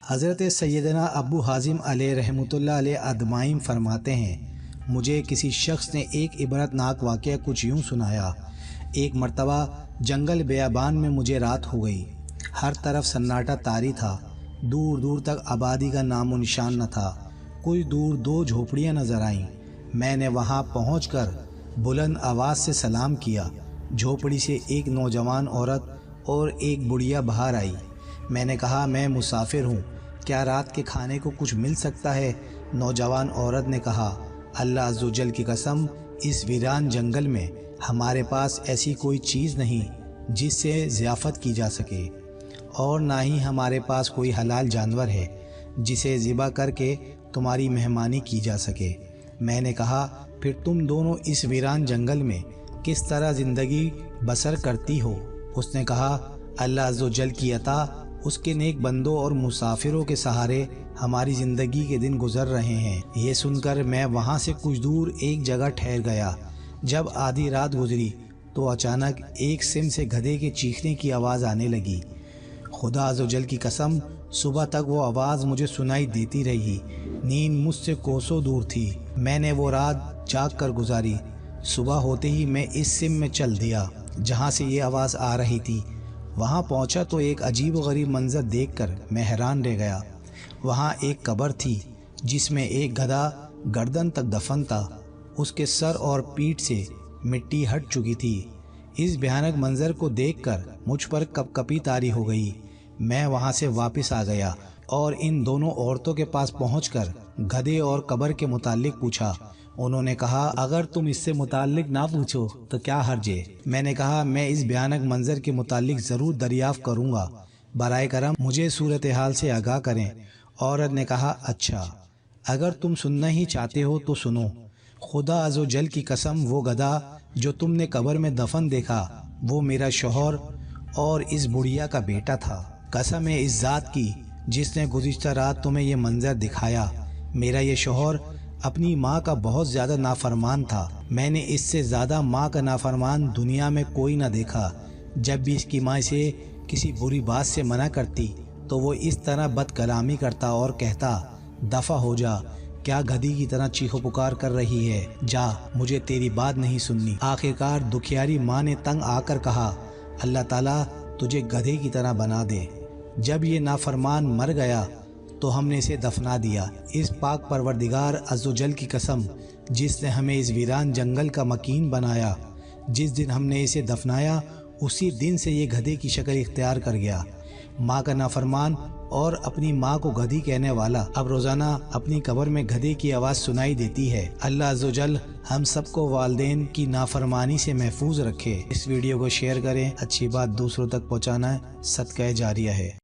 حضرت سیدنا ابو حازم علیہ رحمۃ اللہ علیہ اجمعین فرماتے ہیں، مجھے کسی شخص نے ایک عبرت ناک واقعہ کچھ یوں سنایا۔ ایک مرتبہ جنگل بیابان میں مجھے رات ہو گئی۔ ہر طرف سناٹا طاری تھا، دور دور تک آبادی کا نام و نشان نہ تھا۔ کچھ دور دو جھوپڑیاں نظر آئیں۔ میں نے وہاں پہنچ کر بلند آواز سے سلام کیا۔ جھوپڑی سے ایک نوجوان عورت اور ایک بڑھیا باہر آئی۔ میں نے کہا، میں مسافر ہوں، کیا رات کے کھانے کو کچھ مل سکتا ہے؟ نوجوان عورت نے کہا، اللہ عز و جل کی قسم، اس ویران جنگل میں ہمارے پاس ایسی کوئی چیز نہیں جس سے ضیافت کی جا سکے، اور نہ ہی ہمارے پاس کوئی حلال جانور ہے جسے ذبح کر کے تمہاری مہمانی کی جا سکے۔ میں نے کہا، پھر تم دونوں اس ویران جنگل میں کس طرح زندگی بسر کرتی ہو؟ اس نے کہا، اللہ عز و جل کی عطا، اس کے نیک بندوں اور مسافروں کے سہارے ہماری زندگی کے دن گزر رہے ہیں۔ یہ سن کر میں وہاں سے کچھ دور ایک جگہ ٹھہر گیا۔ جب آدھی رات گزری تو اچانک ایک سمت سے گدھے کے چیخنے کی آواز آنے لگی۔ خدا عز و جل کی قسم، صبح تک وہ آواز مجھے سنائی دیتی رہی۔ نیند مجھ سے کوسوں دور تھی۔ میں نے وہ رات جاگ کر گزاری۔ صبح ہوتے ہی میں اس سمت میں چل دیا جہاں سے یہ آواز آ رہی تھی۔ وہاں پہنچا تو ایک عجیب و غریب منظر دیکھ کر میں حیران رہ گیا۔ وہاں ایک قبر تھی جس میں ایک گدھا گردن تک دفن تھا۔ اس کے سر اور پیٹھ سے مٹی ہٹ چکی تھی۔ اس بھیانک منظر کو دیکھ کر مجھ پر کپ کپی طاری ہو گئی۔ میں وہاں سے واپس آ گیا اور ان دونوں عورتوں کے پاس پہنچ کر گدھے اور قبر کے متعلق پوچھا۔ انہوں نے کہا، اگر تم اس سے متعلق نہ پوچھو تو کیا حرج ہے؟ میں نے کہا، میں اس بھیانک منظر کے متعلق ضرور دریافت کروں گا، برائے کرم مجھے صورتحال سے آگاہ کریں۔ عورت نے کہا، اچھا، اگر تم سننا ہی چاہتے ہو تو سنو۔ خدا عز و جل کی قسم، وہ گدھا جو تم نے قبر میں دفن دیکھا وہ میرا شوہر اور اس بڑھیا کا بیٹا تھا۔ قسم ہے اس ذات کی جس نے گزشتہ رات تمہیں یہ منظر دکھایا، میرا یہ شوہر اپنی ماں کا بہت زیادہ نافرمان تھا۔ میں نے اس سے زیادہ ماں کا نافرمان دنیا میں کوئی نہ دیکھا۔ جب بھی اس کی ماں اسے کسی بری بات سے منع کرتی تو وہ اس طرح بد کلامی کرتا اور کہتا، دفع ہو جا، کیا گدھی کی طرح چیخو پکار کر رہی ہے؟ جا، مجھے تیری بات نہیں سننی۔ آخرکار دکھیاری ماں نے تنگ آ کر کہا، اللہ تعالیٰ تجھے گدھے کی طرح بنا دے۔ جب یہ نافرمان مر گیا تو ہم نے اسے دفنا دیا۔ اس پاک پروردگار عز و جل کی قسم، جس نے ہمیں اس ویران جنگل کا مکین بنایا، جس دن ہم نے اسے دفنایا اسی دن سے یہ گدھے کی شکل اختیار کر گیا۔ ماں کا نافرمان اور اپنی ماں کو گدھی کہنے والا اب روزانہ اپنی قبر میں گدھے کی آواز سنائی دیتی ہے۔ اللہ عز و جل ہم سب کو والدین کی نافرمانی سے محفوظ رکھے۔ اس ویڈیو کو شیئر کریں، اچھی بات دوسروں تک پہنچانا صدقہ جاریہ ہے۔